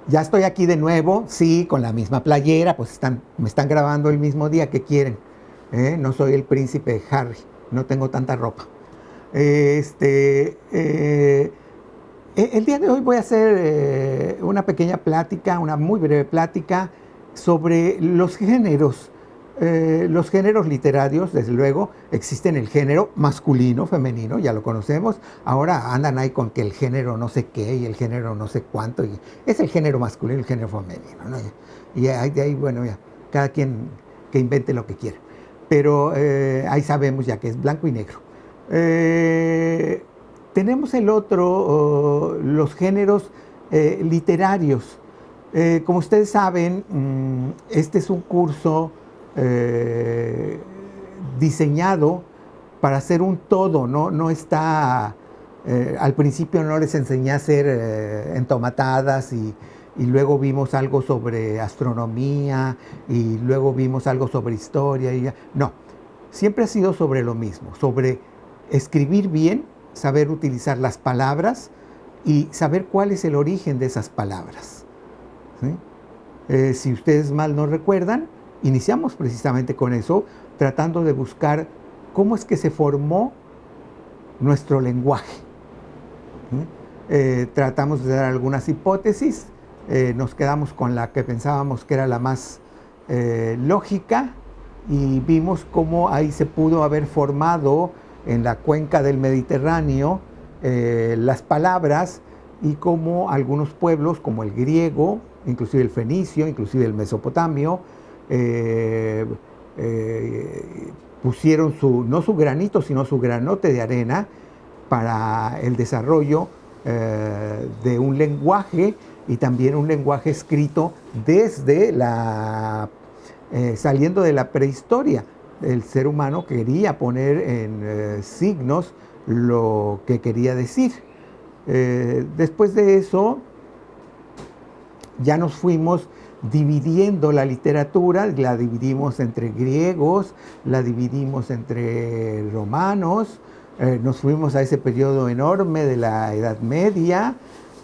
Ya estoy aquí de nuevo, sí, con la misma playera, pues me están grabando el mismo día que quieren. No soy el príncipe Harry, no tengo tanta ropa. El día de hoy voy a hacer una pequeña plática, una muy breve plática sobre los géneros literarios. Desde luego existen el género masculino, femenino, ya lo conocemos. Ahora andan ahí con que el género no sé qué y el género no sé cuánto. Y es el género masculino y el género femenino, ¿no? Y de ahí, bueno, ya, cada quien que invente lo que quiera. Pero ahí sabemos ya que es blanco y negro. Tenemos el otro, los géneros literarios. Como ustedes saben, este es un curso diseñado para hacer un todo, no está, al principio no les enseñé a hacer entomatadas y luego vimos algo sobre astronomía y luego vimos algo sobre historia. No, siempre ha sido sobre lo mismo, sobre escribir bien, saber utilizar las palabras y saber cuál es el origen de esas palabras, ¿sí? Si ustedes mal no recuerdan, iniciamos precisamente con eso, tratando de buscar cómo es que se formó nuestro lenguaje, ¿sí? Tratamos de dar algunas hipótesis, nos quedamos con la que pensábamos que era la más lógica y vimos cómo ahí se pudo haber formado en la cuenca del Mediterráneo las palabras y cómo algunos pueblos como el griego, inclusive el fenicio, inclusive el mesopotamio, pusieron no su granito, sino su granote de arena para el desarrollo de un lenguaje y también un lenguaje escrito desde saliendo de la prehistoria. El ser humano quería poner en signos lo que quería decir. Después de eso, ya nos fuimos dividiendo la literatura, la dividimos entre griegos, la dividimos entre romanos, nos fuimos a ese periodo enorme de la Edad Media,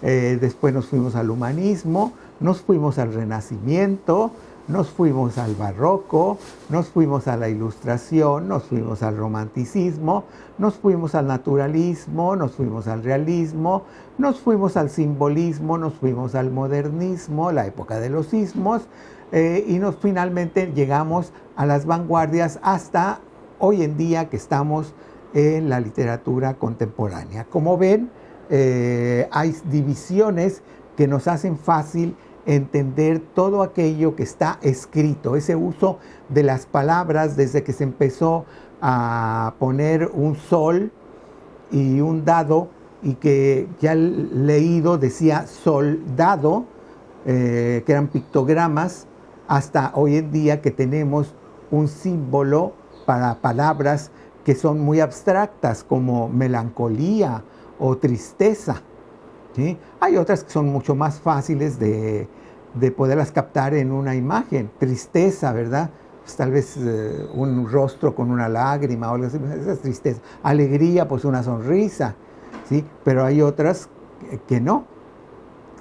después nos fuimos al humanismo, nos fuimos al Renacimiento, nos fuimos al barroco, nos fuimos a la ilustración, nos fuimos al romanticismo, nos fuimos al naturalismo, nos fuimos al realismo, nos fuimos al simbolismo, nos fuimos al modernismo, la época de los sismos, y finalmente llegamos a las vanguardias hasta hoy en día que estamos en la literatura contemporánea. Como ven, hay divisiones que nos hacen fácil entender todo aquello que está escrito, ese uso de las palabras desde que se empezó a poner un sol y un dado y que ya leído decía soldado, que eran pictogramas, hasta hoy en día que tenemos un símbolo para palabras que son muy abstractas como melancolía o tristeza, ¿sí? Hay otras que son mucho más fáciles de poderlas captar en una imagen. Tristeza, ¿verdad? Pues tal vez un rostro con una lágrima o algo así, esa es tristeza. Alegría, pues una sonrisa, ¿sí? Pero hay otras que no,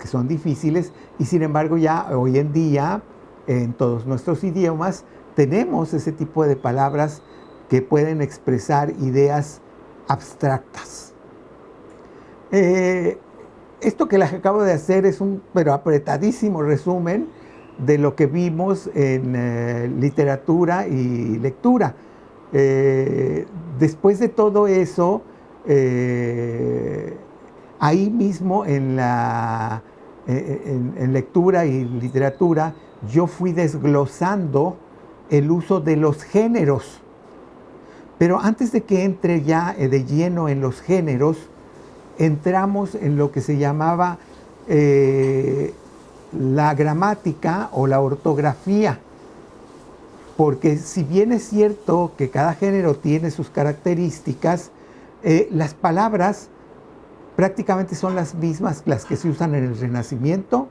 que son difíciles y sin embargo ya hoy en día en todos nuestros idiomas tenemos ese tipo de palabras que pueden expresar ideas abstractas. Esto que les acabo de hacer es un pero apretadísimo resumen de lo que vimos en literatura y lectura. Después de todo eso, ahí mismo en lectura y literatura, yo fui desglosando el uso de los géneros. Pero antes de que entre ya de lleno en los géneros, entramos en lo que se llamaba la gramática o la ortografía, porque si bien es cierto que cada género tiene sus características, las palabras prácticamente son las mismas las que se usan en el Renacimiento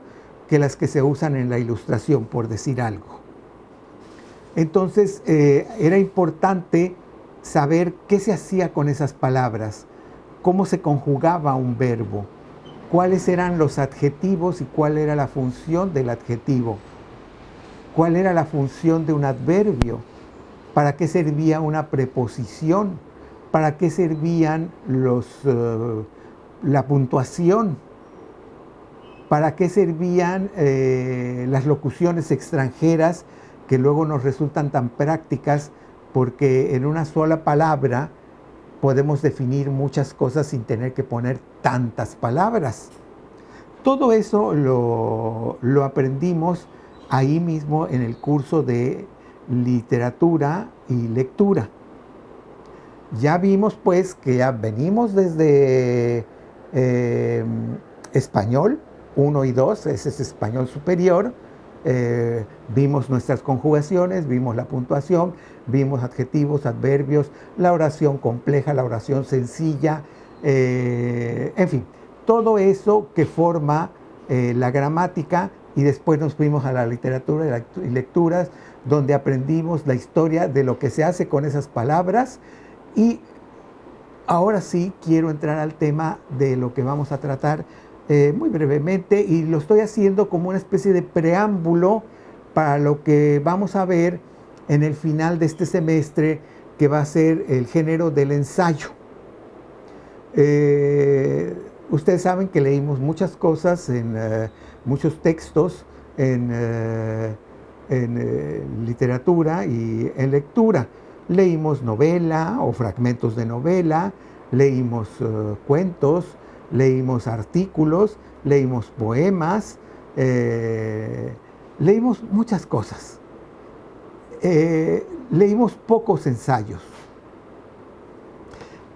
que las que se usan en la Ilustración, por decir algo. Entonces era importante saber qué se hacía con esas palabras, cómo se conjugaba un verbo, cuáles eran los adjetivos y cuál era la función del adjetivo, cuál era la función de un adverbio, para qué servía una preposición, para qué servían la puntuación, para qué servían las locuciones extranjeras que luego nos resultan tan prácticas porque en una sola palabra podemos definir muchas cosas sin tener que poner tantas palabras. Todo eso lo aprendimos ahí mismo en el curso de literatura y lectura. Ya vimos pues que ya venimos desde español 1 y 2, ese es español superior. Vimos nuestras conjugaciones, vimos la puntuación, vimos adjetivos, adverbios, la oración compleja, la oración sencilla, en fin, todo eso que forma la gramática, y después nos fuimos a la literatura y lecturas, donde aprendimos la historia de lo que se hace con esas palabras. Y ahora sí quiero entrar al tema de lo que vamos a tratar muy brevemente, y lo estoy haciendo como una especie de preámbulo para lo que vamos a ver en el final de este semestre, que va a ser el género del ensayo. Ustedes saben que leímos muchas cosas, muchos textos en literatura y en lectura. Leímos novela o fragmentos de novela, leímos cuentos, leímos artículos, leímos poemas, leímos muchas cosas. Leímos pocos ensayos.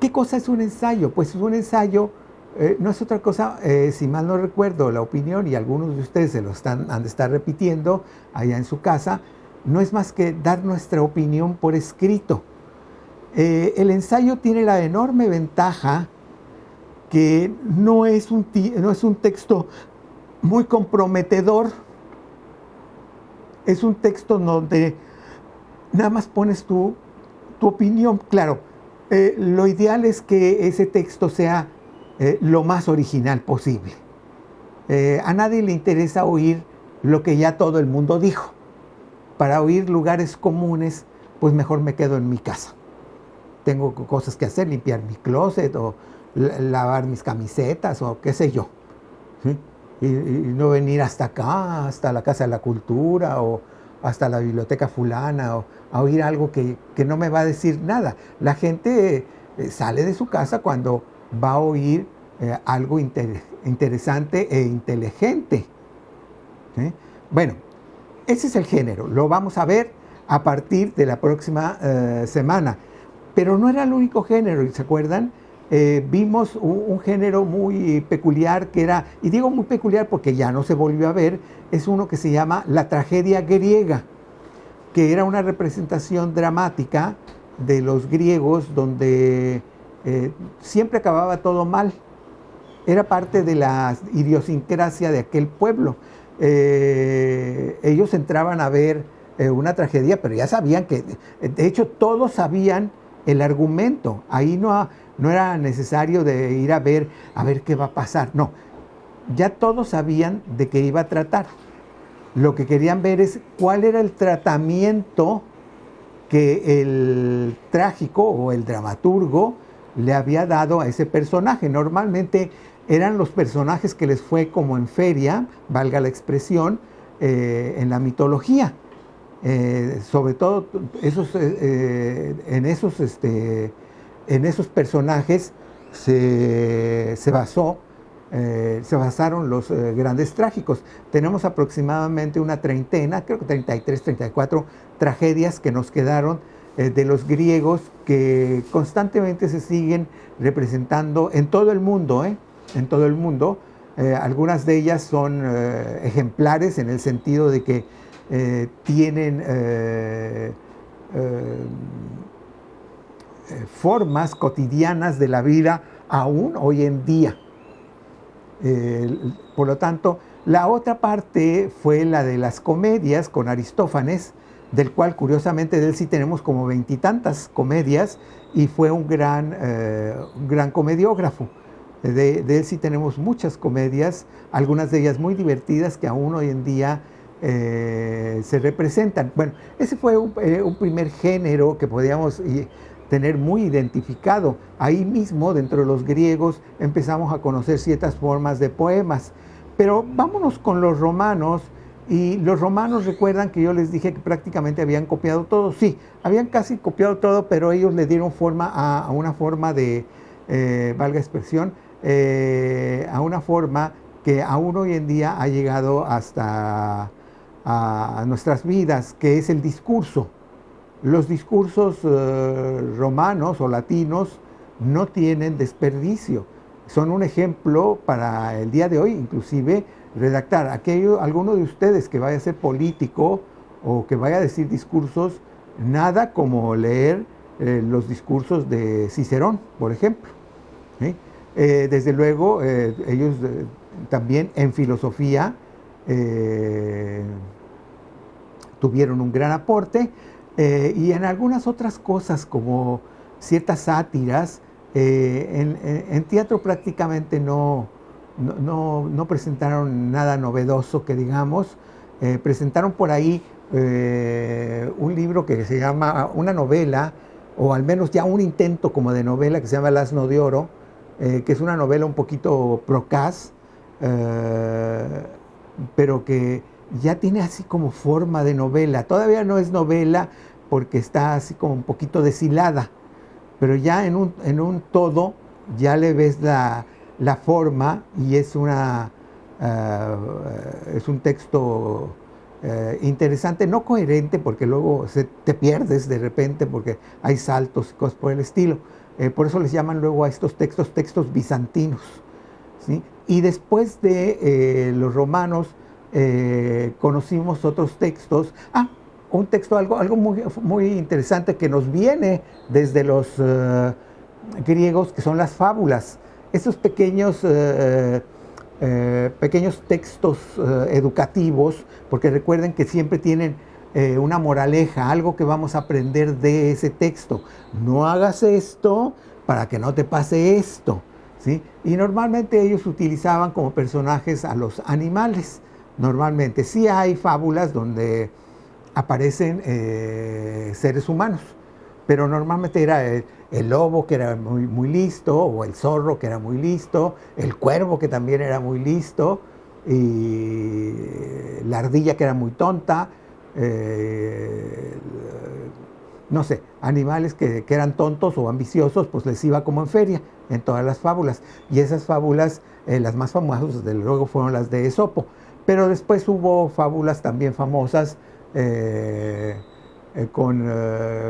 ¿Qué cosa es un ensayo? Pues un ensayo no es otra cosa, si mal no recuerdo la opinión, y algunos de ustedes se lo han de estar repitiendo allá en su casa, no es más que dar nuestra opinión por escrito. El ensayo tiene la enorme ventaja que no es un texto muy comprometedor. Es un texto donde nada más pones tu opinión. Claro, lo ideal es que ese texto sea lo más original posible. A nadie le interesa oír lo que ya todo el mundo dijo. Para oír lugares comunes, pues mejor me quedo en mi casa. Tengo cosas que hacer, limpiar mi closet o lavar mis camisetas o qué sé yo, ¿sí? Y no venir hasta acá, hasta la Casa de la Cultura o hasta la biblioteca fulana, o a oír algo que no me va a decir nada. La gente sale de su casa cuando va a oír algo interesante e inteligente, ¿sí? Bueno, ese es el género, lo vamos a ver a partir de la próxima semana. Pero no era el único género, ¿se acuerdan? Vimos un género muy peculiar que era, y digo muy peculiar porque ya no se volvió a ver, es uno que se llama la tragedia griega, que era una representación dramática de los griegos donde siempre acababa todo mal. Era parte de la idiosincrasia de aquel pueblo. Ellos entraban a ver una tragedia, pero ya sabían que, de hecho, todos sabían el argumento. Ahí no era necesario de ir a ver qué va a pasar. No, ya todos sabían de qué iba a tratar. Lo que querían ver es cuál era el tratamiento que el trágico o el dramaturgo le había dado a ese personaje. Normalmente eran los personajes que les fue como en feria, valga la expresión, en la mitología. Sobre todo en esos personajes se basaron los grandes trágicos. Tenemos aproximadamente una treintena, creo que 33, 34 tragedias que nos quedaron de los griegos, que constantemente se siguen representando en todo el mundo, en todo el mundo. Algunas de ellas son ejemplares en el sentido de que tienen formas cotidianas de la vida aún hoy en día. Por lo tanto, la otra parte fue la de las comedias con Aristófanes, del cual curiosamente de él sí tenemos como 20 y tantas comedias, y fue un gran comediógrafo. De él sí tenemos muchas comedias, algunas de ellas muy divertidas que aún hoy en día se representan. Bueno, ese fue un primer género que podíamos tener muy identificado. Ahí mismo, dentro de los griegos, empezamos a conocer ciertas formas de poemas. Pero vámonos con los romanos. Y los romanos, recuerdan que yo les dije que prácticamente habían copiado todo. Sí, habían casi copiado todo, pero ellos le dieron forma a una forma de, valga expresión, a una forma que aún hoy en día ha llegado hasta a nuestras vidas, que es el discurso. Los discursos romanos o latinos no tienen desperdicio. Son un ejemplo para el día de hoy, inclusive redactar. Alguno de ustedes que vaya a ser político o que vaya a decir discursos, nada como leer los discursos de Cicerón, por ejemplo. ¿Sí? Desde luego, ellos también en filosofía tuvieron un gran aporte, y en algunas otras cosas como ciertas sátiras. En teatro prácticamente no presentaron nada novedoso que digamos. Presentaron por ahí un libro que se llama, una novela, o al menos ya un intento como de novela, que se llama El Asno de Oro, que es una novela un poquito procaz, pero que ya tiene así como forma de novela. Todavía no es novela porque está así como un poquito deshilada, pero ya en un todo ya le ves la forma, y es un texto interesante, no coherente, porque luego te pierdes de repente porque hay saltos y cosas por el estilo. Por eso les llaman luego a estos textos bizantinos, ¿sí? Y después de los romanos conocimos otros textos. Un texto, algo muy, muy interesante que nos viene desde los griegos, que son las fábulas. Esos pequeños textos educativos, porque recuerden que siempre tienen una moraleja, algo que vamos a aprender de ese texto. No hagas esto para que no te pase esto, ¿sí? Y normalmente ellos utilizaban como personajes a los animales. Normalmente sí hay fábulas donde aparecen seres humanos, pero normalmente era el lobo, que era muy, muy listo, o el zorro, que era muy listo, el cuervo, que también era muy listo, y la ardilla, que era muy tonta, no sé, animales que eran tontos o ambiciosos, pues les iba como en feria en todas las fábulas. Y esas fábulas, las más famosas, desde luego, fueron las de Esopo. Pero después hubo fábulas también famosas con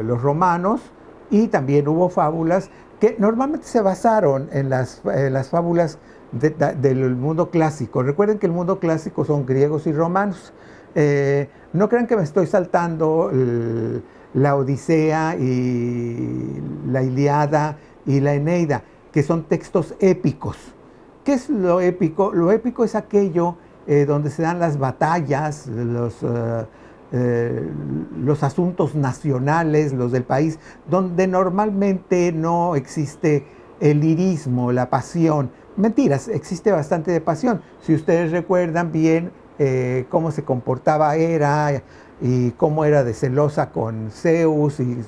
los romanos, y también hubo fábulas que normalmente se basaron en las fábulas del mundo clásico. Recuerden que el mundo clásico son griegos y romanos. No crean que me estoy saltando la Odisea y la Ilíada y la Eneida, que son textos épicos. ¿Qué es lo épico? Lo épico es aquello donde se dan las batallas, los asuntos nacionales, los del país, donde normalmente no existe el lirismo, la pasión. Mentiras, existe bastante de pasión. Si ustedes recuerdan bien cómo se comportaba Hera y cómo era de celosa con Zeus y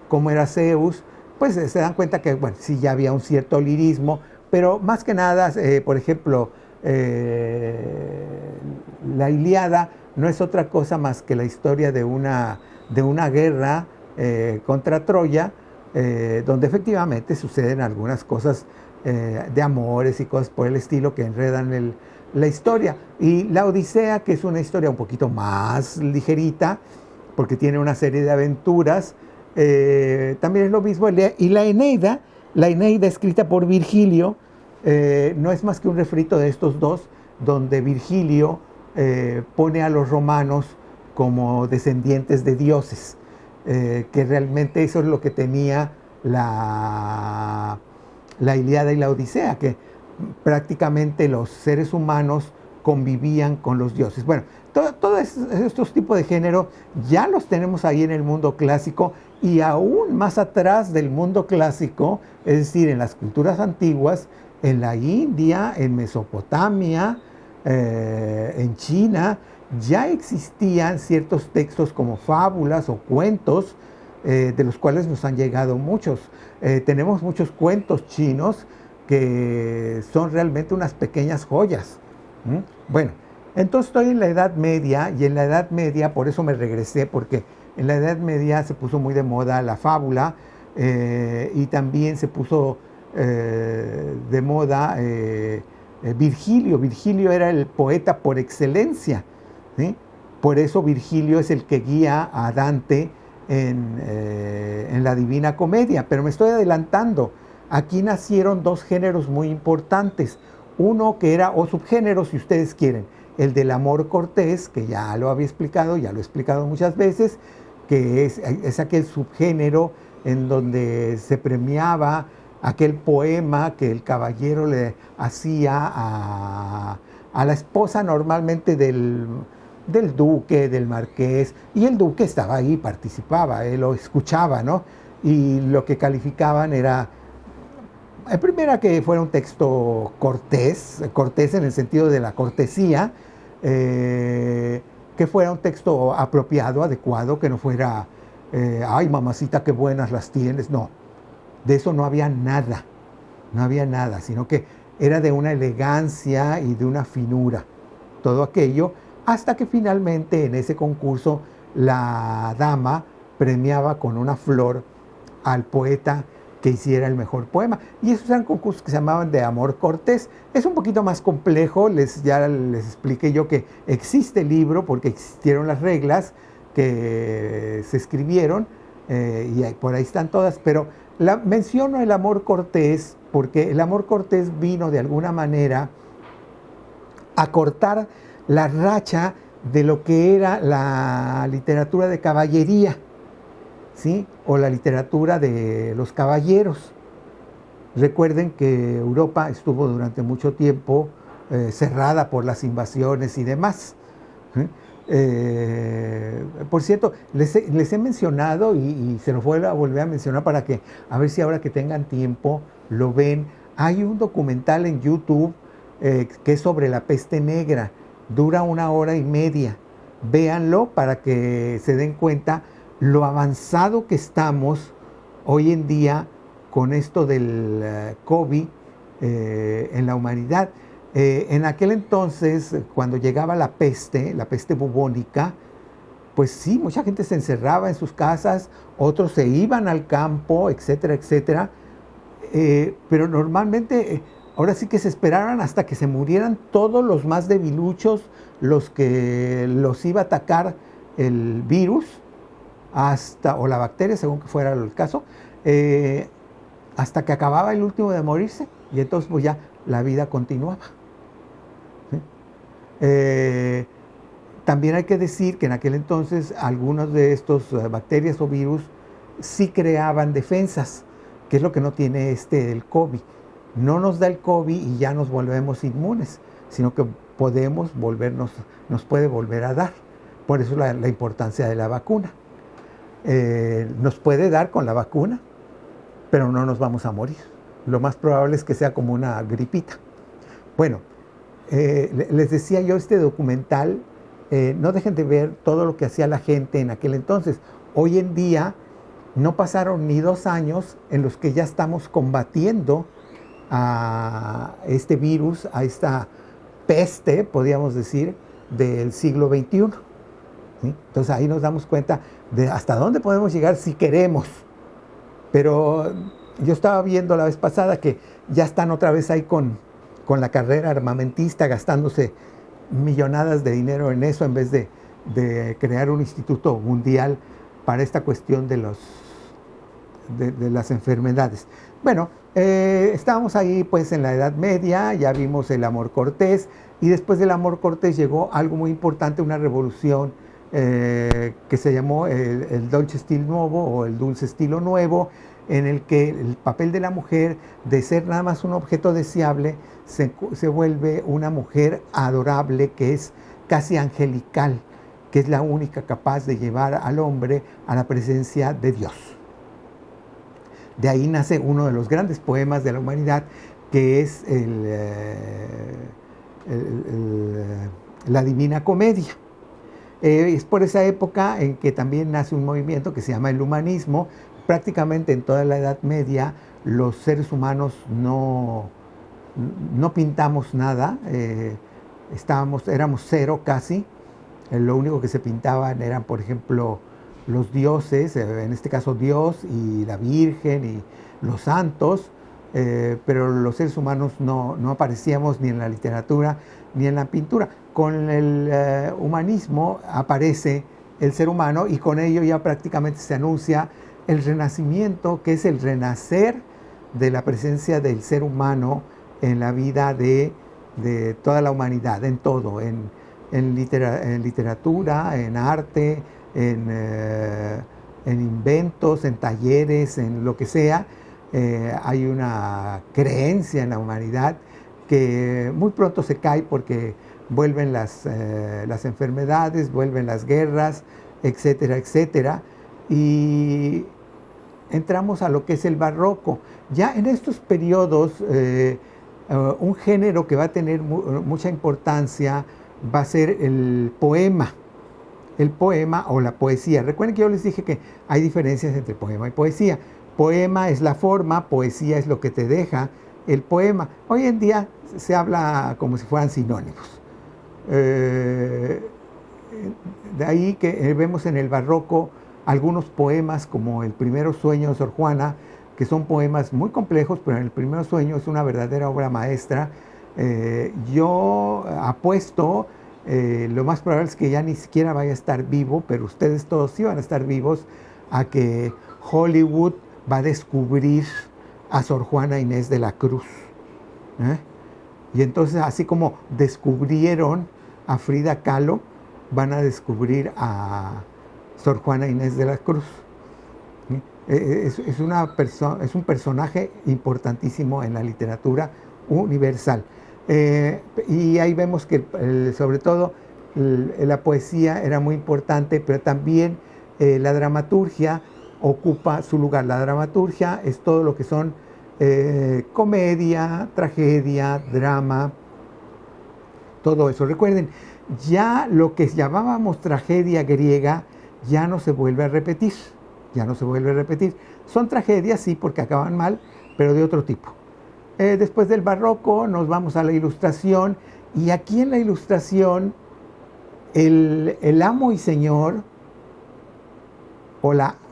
cómo era Zeus, pues se dan cuenta que, bueno, sí ya había un cierto lirismo, pero más que nada, por ejemplo, la Ilíada no es otra cosa más que la historia de una guerra contra Troya, donde efectivamente suceden algunas cosas de amores y cosas por el estilo que enredan la historia. Y la Odisea, que es una historia un poquito más ligerita, porque tiene una serie de aventuras, también es lo mismo. Y la Eneida escrita por Virgilio, no es más que un refrito de estos dos, donde Virgilio pone a los romanos como descendientes de dioses, que realmente eso es lo que tenía la Ilíada y la Odisea, que prácticamente los seres humanos convivían con los dioses. Bueno, todos estos tipos de género ya los tenemos ahí en el mundo clásico, y aún más atrás del mundo clásico, es decir, en las culturas antiguas, En la India, en Mesopotamia, en China, ya existían ciertos textos como fábulas o cuentos, de los cuales nos han llegado muchos. Tenemos muchos cuentos chinos que son realmente unas pequeñas joyas. Bueno, entonces estoy en la Edad Media, y en la Edad Media, por eso me regresé, porque en la Edad Media se puso muy de moda la fábula, y también se puso de moda Virgilio. Virgilio era el poeta por excelencia, ¿sí? Por eso Virgilio es el que guía a Dante en la Divina Comedia. Pero me estoy adelantando. Aquí nacieron dos géneros muy importantes. Uno que era, o subgéneros si ustedes quieren, el del amor cortés, que ya lo había explicado, ya lo he explicado muchas veces, que es aquel subgénero en donde se premiaba aquel poema que el caballero le hacía a la esposa normalmente del duque, del marqués, y el duque estaba ahí, participaba, él lo escuchaba, ¿no? Y lo que calificaban era, primera, que fuera un texto cortés, cortés en el sentido de la cortesía, que fuera un texto apropiado, adecuado, que no fuera, ay, mamacita, qué buenas las tienes, no, de eso no había nada, no había nada, sino que era de una elegancia y de una finura, todo aquello, hasta que finalmente en ese concurso la dama premiaba con una flor al poeta que hiciera el mejor poema. Y esos eran concursos que se llamaban de amor cortés. Es un poquito más complejo, ya les expliqué yo que existe el libro porque existieron las reglas que se escribieron, y por ahí están todas, pero menciono el amor cortés porque el amor cortés vino de alguna manera a cortar la racha de lo que era la literatura de caballería, ¿sí? O la literatura de los caballeros. Recuerden que Europa estuvo durante mucho tiempo cerrada por las invasiones y demás. Por cierto, les he mencionado y se los voy a volver a mencionar para que, a ver si ahora que tengan tiempo lo ven. Hay un documental en YouTube que es sobre la peste negra, dura 1 hora y media. Véanlo para que se den cuenta lo avanzado que estamos hoy en día con esto del COVID en la humanidad. En aquel entonces, cuando llegaba la peste bubónica, pues sí, mucha gente se encerraba en sus casas, otros se iban al campo, etcétera, etcétera. Pero normalmente, ahora sí que se esperaban hasta que se murieran todos los más debiluchos, los que los iba a atacar el virus, o la bacteria, según que fuera el caso, hasta que acababa el último de morirse, y entonces pues ya la vida continuaba. ¿Sí? También hay que decir que en aquel entonces algunos de estos bacterias o virus sí creaban defensas, que es lo que no tiene el COVID. No nos da el COVID y ya nos volvemos inmunes, sino que nos puede volver a dar. Por eso la importancia de la vacuna. Nos puede dar con la vacuna, pero no nos vamos a morir. Lo más probable es que sea como una gripita. Bueno, les decía yo, este documental, no dejen de ver todo lo que hacía la gente en aquel entonces. Hoy en día no pasaron ni 2 años en los que ya estamos combatiendo a este virus, a esta peste, podríamos decir, del siglo XXI. ¿Sí? Entonces ahí nos damos cuenta de hasta dónde podemos llegar si queremos. Pero yo estaba viendo la vez pasada que ya están otra vez ahí con la carrera armamentista, gastándose millonadas de dinero en eso, en vez de crear un instituto mundial para esta cuestión de las enfermedades. Bueno, estábamos ahí pues en la Edad Media, ya vimos el amor cortés, y después del amor cortés llegó algo muy importante, una revolución que se llamó el Dolce Stil Nuovo, o el dulce estilo nuevo, en el que el papel de la mujer, de ser nada más un objeto deseable, se vuelve una mujer adorable, que es casi angelical, que es la única capaz de llevar al hombre a la presencia de Dios. De ahí nace uno de los grandes poemas de la humanidad, que es la Divina Comedia. Es por esa época en que también nace un movimiento que se llama el humanismo. Prácticamente en toda la Edad Media los seres humanos no pintamos nada, éramos cero casi. Lo único que se pintaban eran, por ejemplo, los dioses, en este caso Dios y la Virgen y los santos, pero los seres humanos no aparecíamos ni en la literatura ni en la pintura. Con el humanismo aparece el ser humano y con ello ya prácticamente se anuncia el renacimiento, que es el renacer de la presencia del ser humano en la vida de toda la humanidad, en todo, en literatura, en arte, en inventos, en talleres, en lo que sea. Hay una creencia en la humanidad que muy pronto se cae porque vuelven las enfermedades, vuelven las guerras, etcétera, etcétera. Y entramos a lo que es el barroco. Ya en estos periodos, un género que va a tener mucha importancia va a ser el poema o la poesía. Recuerden que yo les dije que hay diferencias entre poema y poesía. Poema es la forma, poesía es lo que te deja el poema. Hoy en día se habla como si fueran sinónimos. De ahí que vemos en el barroco algunos poemas como El Primero Sueño de Sor Juana, que son poemas muy complejos, pero El Primero Sueño es una verdadera obra maestra. Yo apuesto, lo más probable es que ya ni siquiera vaya a estar vivo, pero ustedes todos sí van a estar vivos, a que Hollywood va a descubrir a Sor Juana Inés de la Cruz. Y entonces, así como descubrieron a Frida Kahlo, van a descubrir a Sor Juana Inés de la Cruz. Es un personaje importantísimo en la literatura universal. Y ahí vemos que sobre todo la poesía era muy importante, pero también la dramaturgia ocupa su lugar. La dramaturgia es todo lo que son comedia, tragedia, drama, todo eso. Recuerden, ya lo que llamábamos tragedia griega ya no se vuelve a repetir. Son tragedias, sí, porque acaban mal, pero de otro tipo. Después del barroco nos vamos a la Ilustración, y aquí en la Ilustración el amo y señor,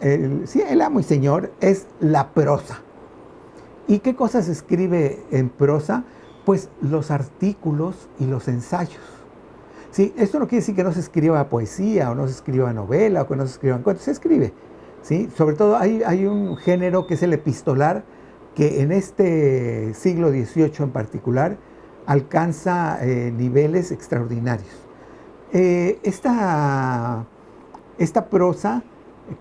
el amo y señor es la prosa. ¿Y qué cosas se escribe en prosa? Pues los artículos y los ensayos. ¿Sí? Esto no quiere decir que no se escriba poesía o no se escriba novela o que no se escriban cuentos, se escribe. ¿Sí? Sobre todo hay un género que es el epistolar, que en este siglo XVIII en particular alcanza niveles extraordinarios. Esta prosa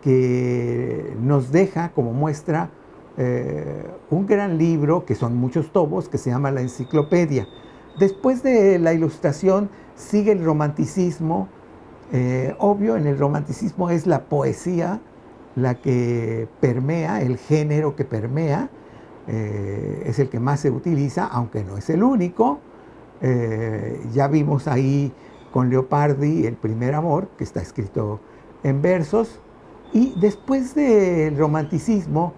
que nos deja como muestra un gran libro, que son muchos tomos, que se llama la Enciclopedia. Después de la Ilustración sigue el Romanticismo. Obvio, en el Romanticismo es la poesía la que permea, el género que permea, es el que más se utiliza, aunque no es el único. Ya vimos ahí con Leopardi El Primer Amor, que está escrito en versos. Y después del Romanticismo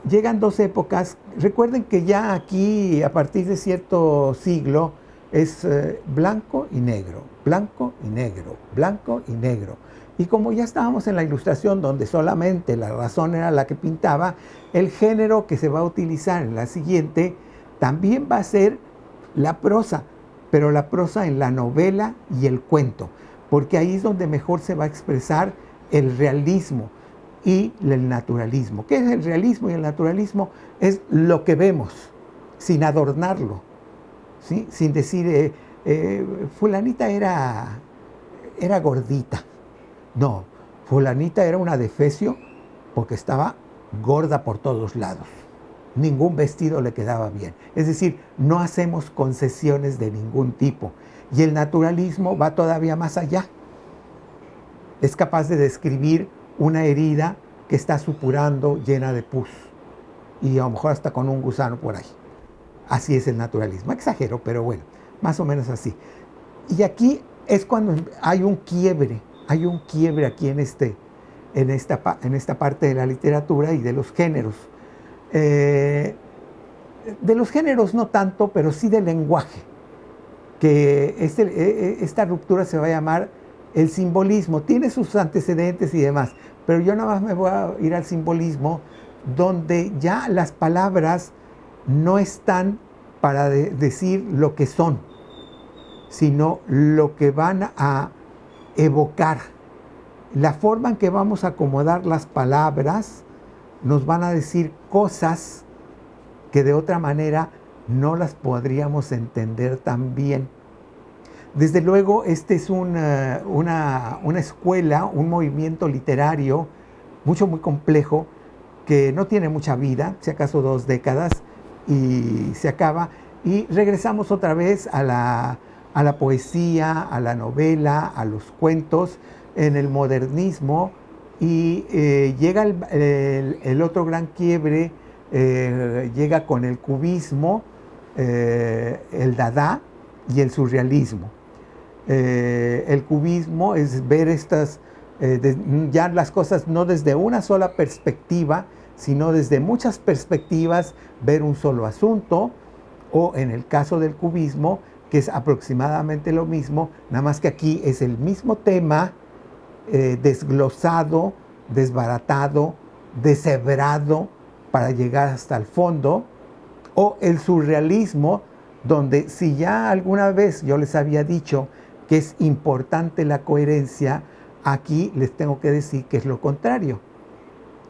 llegan dos épocas. Recuerden que ya aquí, a partir de cierto siglo, es blanco y negro, blanco y negro, blanco y negro. Y como ya estábamos en la Ilustración, donde solamente la razón era la que pintaba, el género que se va a utilizar en la siguiente también va a ser la prosa, pero la prosa en la novela y el cuento, porque ahí es donde mejor se va a expresar el realismo y el naturalismo. ¿Qué es el realismo y el naturalismo? Es lo que vemos, sin adornarlo, ¿sí? Sin decir, fulanita era gordita. No, fulanita era una defecio porque estaba gorda por todos lados. Ningún vestido le quedaba bien. Es decir, no hacemos concesiones de ningún tipo. Y el naturalismo va todavía más allá. Es capaz de describir una herida que está supurando llena de pus y a lo mejor hasta con un gusano por ahí. Así es el naturalismo. Exagero, pero bueno, más o menos así. Y aquí es cuando hay un quiebre aquí en esta parte de la literatura y de los géneros. De los géneros no tanto, pero sí del lenguaje, que esta ruptura se va a llamar el simbolismo. Tiene sus antecedentes y demás, pero yo nada más me voy a ir al simbolismo, donde ya las palabras no están para decir lo que son, sino lo que van a evocar. La forma en que vamos a acomodar las palabras nos van a decir cosas que de otra manera no las podríamos entender tan bien. Desde luego, este es una escuela, un movimiento literario muy complejo, que no tiene mucha vida, si acaso 2 décadas, y se acaba. Y regresamos otra vez a la poesía, a la novela, a los cuentos, en el modernismo, y llega el otro gran quiebre, llega con el cubismo, el dada y el surrealismo. El cubismo es ver ya las cosas no desde una sola perspectiva, sino desde muchas perspectivas, ver un solo asunto, o en el caso del cubismo, que es aproximadamente lo mismo, nada más que aquí es el mismo tema, desglosado, desbaratado, deshebrado para llegar hasta el fondo. O el surrealismo, donde si ya alguna vez yo les había dicho que es importante la coherencia, aquí les tengo que decir que es lo contrario.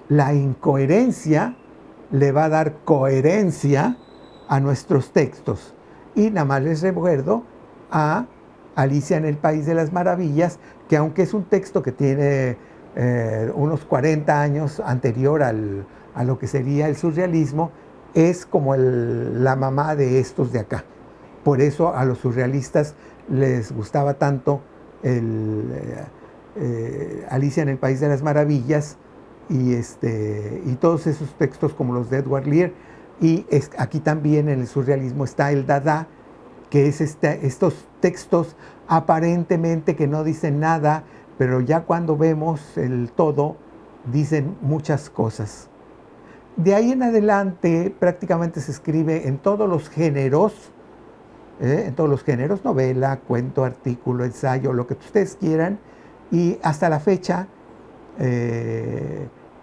La incoherencia le va a dar coherencia a nuestros textos. Y nada más les recuerdo a Alicia en el País de las Maravillas, que aunque es un texto que tiene unos 40 años anterior a lo que sería el surrealismo, es como la mamá de estos de acá. Por eso a los surrealistas les gustaba tanto Alicia en el País de las Maravillas y todos esos textos como los de Edward Lear. Y aquí también en el surrealismo está el dada, que es estos textos aparentemente que no dicen nada, pero ya cuando vemos el todo, dicen muchas cosas. De ahí en adelante prácticamente se escribe en todos los géneros, novela, cuento, artículo, ensayo, lo que ustedes quieran, y hasta la fecha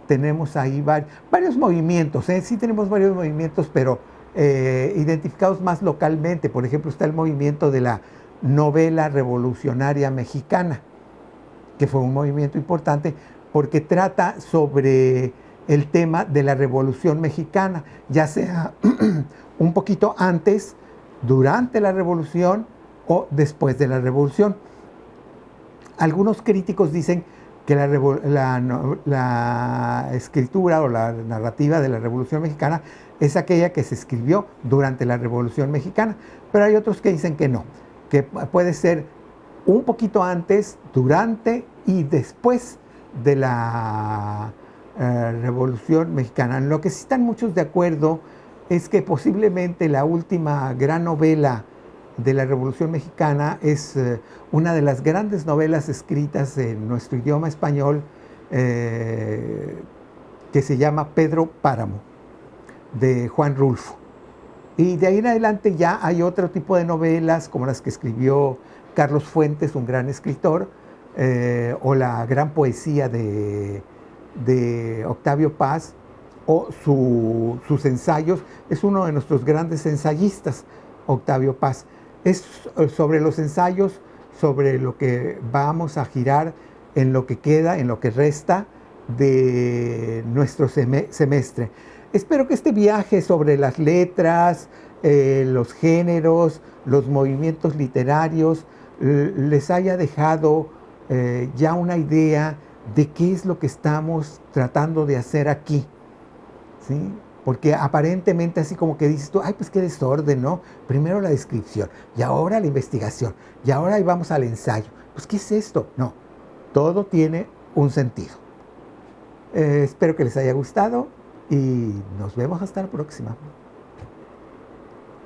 tenemos ahí varios movimientos, sí tenemos varios movimientos, pero identificados más localmente. Por ejemplo, está el movimiento de la novela revolucionaria mexicana, que fue un movimiento importante porque trata sobre el tema de la Revolución Mexicana, ya sea un poquito antes, durante la Revolución o después de la Revolución. Algunos críticos dicen que la escritura o la narrativa de la Revolución Mexicana es aquella que se escribió durante la Revolución Mexicana, pero hay otros que dicen que no, que puede ser un poquito antes, durante y después de la Revolución Mexicana. En lo que sí están muchos de acuerdo es que posiblemente la última gran novela de la Revolución Mexicana es una de las grandes novelas escritas en nuestro idioma español, que se llama Pedro Páramo, de Juan Rulfo. Y de ahí en adelante ya hay otro tipo de novelas, como las que escribió Carlos Fuentes, un gran escritor, o la gran poesía de Octavio Paz, o sus ensayos. Es uno de nuestros grandes ensayistas, Octavio Paz. Es sobre los ensayos, sobre lo que vamos a girar en lo que queda, en lo que resta de nuestro semestre. Espero que este viaje sobre las letras, los géneros, los movimientos literarios, les haya dejado ya una idea de qué es lo que estamos tratando de hacer aquí, ¿sí? Porque aparentemente así como que dices tú, ay, pues qué desorden, ¿no? Primero la descripción, y ahora la investigación, y ahora ahí vamos al ensayo. Pues, ¿qué es esto? No, todo tiene un sentido. Espero que les haya gustado y nos vemos hasta la próxima.